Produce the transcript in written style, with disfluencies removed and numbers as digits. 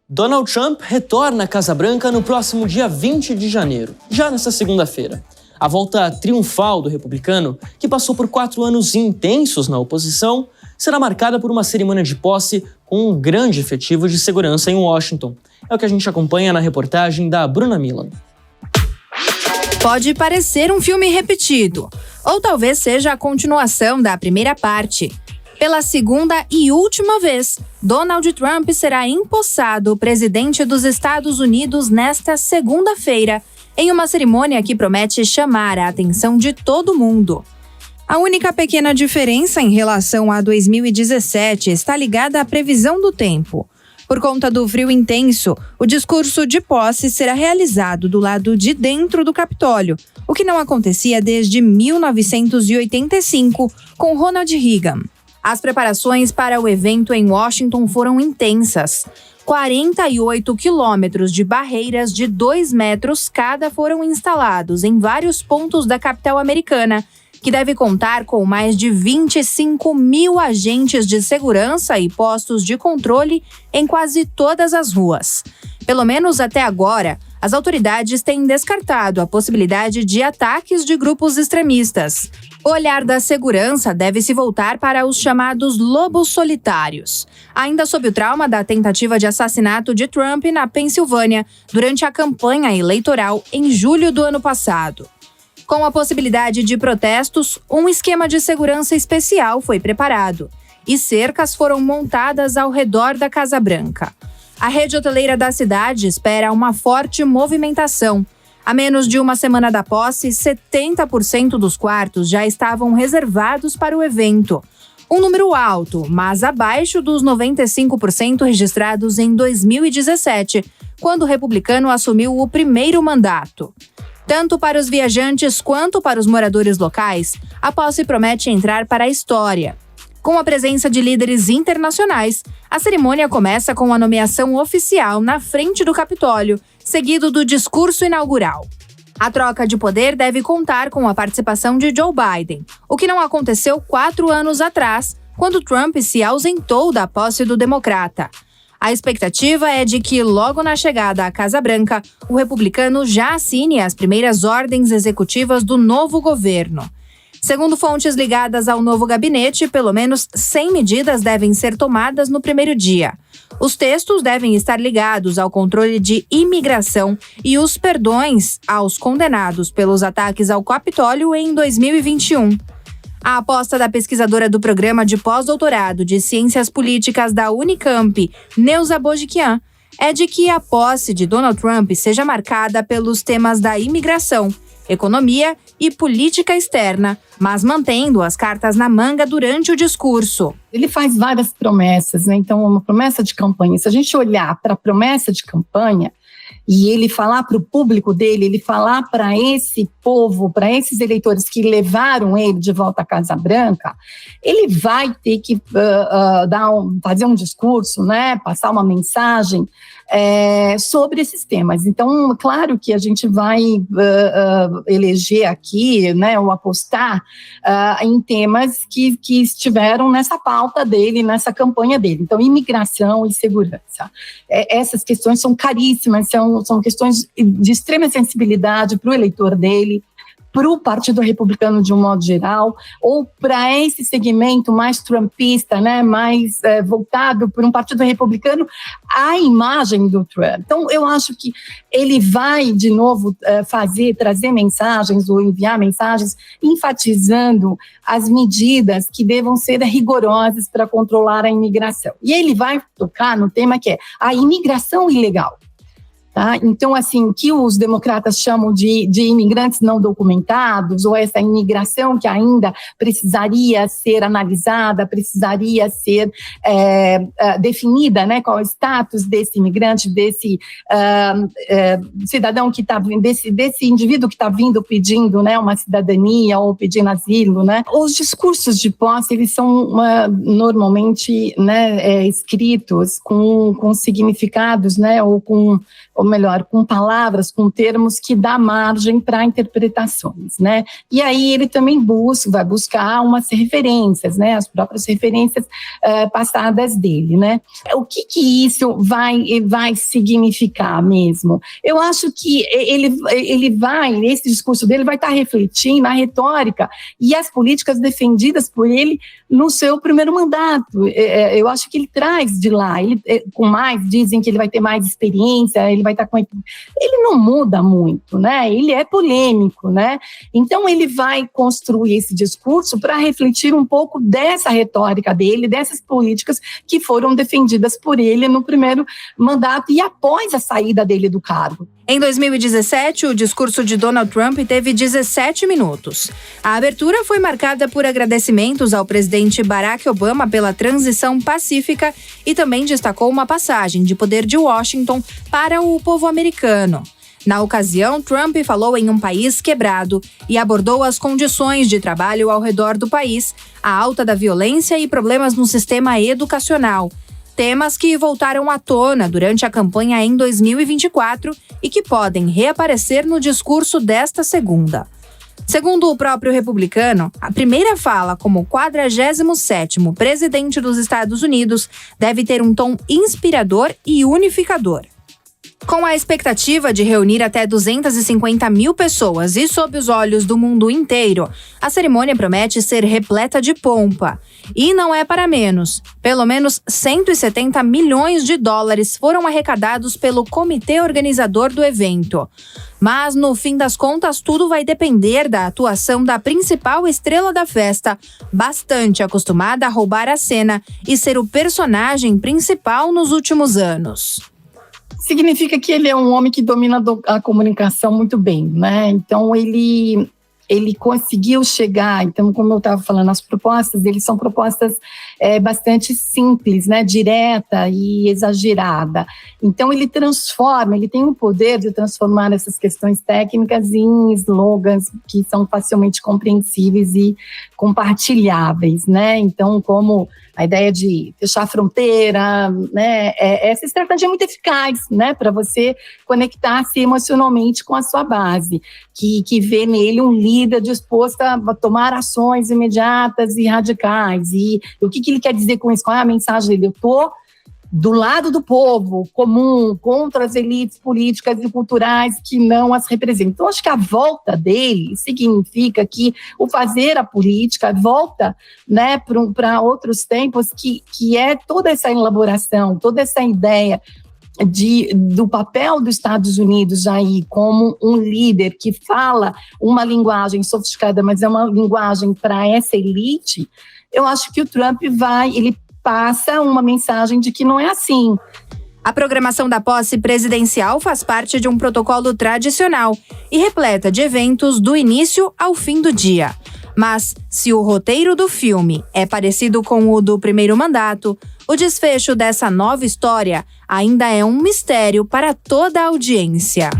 Donald Trump retorna à Casa Branca no próximo dia 20 de janeiro, já nesta segunda-feira. A volta triunfal do republicano, que passou por 4 anos intensos na oposição, será marcada por uma cerimônia de posse com um grande efetivo de segurança em Washington. É o que a gente acompanha na reportagem da Bruna Milan. Pode parecer um filme repetido, ou talvez seja a continuação da primeira parte. Pela segunda e última vez, Donald Trump será empossado presidente dos Estados Unidos nesta segunda-feira, em uma cerimônia que promete chamar a atenção de todo mundo. A única pequena diferença em relação a 2017 está ligada à previsão do tempo. Por conta do frio intenso, o discurso de posse será realizado do lado de dentro do Capitólio, o que não acontecia desde 1985 com Ronald Reagan. As preparações para o evento em Washington foram intensas. 48 quilômetros de barreiras de 2 metros cada foram instalados em vários pontos da capital americana, que deve contar com mais de 25 mil agentes de segurança e postos de controle em quase todas as ruas. Pelo menos até agora, as autoridades têm descartado a possibilidade de ataques de grupos extremistas. O olhar da segurança deve se voltar para os chamados lobos solitários, ainda sob o trauma da tentativa de assassinato de Trump na Pensilvânia durante a campanha eleitoral em julho do ano passado. Com a possibilidade de protestos, um esquema de segurança especial foi preparado e cercas foram montadas ao redor da Casa Branca. A rede hoteleira da cidade espera uma forte movimentação. A menos de uma semana da posse, 70% dos quartos já estavam reservados para o evento. Um número alto, mas abaixo dos 95% registrados em 2017, quando o republicano assumiu o primeiro mandato. Tanto para os viajantes quanto para os moradores locais, a posse promete entrar para a história. Com a presença de líderes internacionais, a cerimônia começa com a nomeação oficial na frente do Capitólio, seguido do discurso inaugural. A troca de poder deve contar com a participação de Joe Biden, o que não aconteceu 4 anos atrás, quando Trump se ausentou da posse do democrata. A expectativa é de que, logo na chegada à Casa Branca, o republicano já assine as primeiras ordens executivas do novo governo. Segundo fontes ligadas ao novo gabinete, pelo menos 100 medidas devem ser tomadas no primeiro dia. Os textos devem estar ligados ao controle de imigração e os perdões aos condenados pelos ataques ao Capitólio em 2021. A aposta da pesquisadora do programa de pós-doutorado de Ciências Políticas da Unicamp, Neuza Bojiquian, é de que a posse de Donald Trump seja marcada pelos temas da imigração, economia e política externa, mas mantendo as cartas na manga durante o discurso. Ele faz várias promessas, né? Então, uma promessa de campanha. Se a gente olhar para a promessa de campanha e ele falar para o público dele, ele falar para esse povo, para esses eleitores que levaram ele de volta à Casa Branca, ele vai ter que fazer um discurso, né? Passar uma mensagem sobre esses temas. Então, claro que a gente vai eleger aqui, né, ou apostar em temas que estiveram nessa pauta dele, nessa campanha dele. Então, imigração e segurança. Essas questões são caríssimas, são questões de extrema sensibilidade para o eleitor dele, para o Partido Republicano de um modo geral, ou para esse segmento mais trumpista, né, mais voltado para um Partido Republicano, a imagem do Trump. Então, eu acho que ele vai, de novo, trazer mensagens ou enviar mensagens enfatizando as medidas que devam ser rigorosas para controlar a imigração. E ele vai tocar no tema que é a imigração ilegal. Tá? Então, assim, que os democratas chamam de imigrantes não documentados, ou essa imigração que ainda precisaria ser analisada, precisaria ser definida, né? Qual é o status desse imigrante, desse cidadão que está vindo, desse indivíduo que está vindo pedindo, né, uma cidadania ou pedindo asilo, né? Os discursos de posse, eles são normalmente, né, escritos com significados, né, ou com melhor, com palavras, com termos que dá margem para interpretações, né? E aí ele também vai buscar umas referências, né? As próprias referências passadas dele, né? O que isso vai significar mesmo? Eu acho que esse discurso dele vai estar refletindo a retórica e as políticas defendidas por ele no seu primeiro mandato. Eu acho que ele traz de lá, dizem que ele vai ter mais experiência, ele vai estar com... Ele não muda muito, né? Ele é polêmico, né? Então ele vai construir esse discurso para refletir um pouco dessa retórica dele, dessas políticas que foram defendidas por ele no primeiro mandato e após a saída dele do cargo. Em 2017, o discurso de Donald Trump teve 17 minutos. A abertura foi marcada por agradecimentos ao presidente Barack Obama pela transição pacífica e também destacou uma passagem de poder de Washington para o povo americano. Na ocasião, Trump falou em um país quebrado e abordou as condições de trabalho ao redor do país, a alta da violência e problemas no sistema educacional. Temas que voltaram à tona durante a campanha em 2024 e que podem reaparecer no discurso desta segunda. Segundo o próprio republicano, a primeira fala como 47º presidente dos Estados Unidos deve ter um tom inspirador e unificador. Com a expectativa de reunir até 250 mil pessoas e sob os olhos do mundo inteiro, a cerimônia promete ser repleta de pompa. E não é para menos. Pelo menos 170 milhões de dólares foram arrecadados pelo comitê organizador do evento. Mas, no fim das contas, tudo vai depender da atuação da principal estrela da festa, bastante acostumada a roubar a cena e ser o personagem principal nos últimos anos. Significa que ele é um homem que domina a comunicação muito bem, né? Então, ele conseguiu chegar, então, como eu estava falando, as propostas dele são propostas bastante simples, né? Direta e exagerada. Então, ele tem o poder de transformar essas questões técnicas em slogans que são facilmente compreensíveis e compartilháveis, né? Então, como a ideia de fechar a fronteira, né? Essa estratégia é muito eficaz, né? Para você conectar-se emocionalmente com a sua base, que vê nele um líder disposto a tomar ações imediatas e radicais. E o que ele quer dizer com isso? Qual é a mensagem dele? Eu estou do lado do povo comum, contra as elites políticas e culturais que não as representam. Então, acho que a volta dele significa que o fazer a política volta, né, para outros tempos, que é toda essa elaboração, toda essa ideia do papel dos Estados Unidos aí como um líder que fala uma linguagem sofisticada, mas é uma linguagem para essa elite. Eu acho que o Trump ele passa uma mensagem de que não é assim. A programação da posse presidencial faz parte de um protocolo tradicional e repleta de eventos do início ao fim do dia. Mas, se o roteiro do filme é parecido com o do primeiro mandato, o desfecho dessa nova história ainda é um mistério para toda a audiência.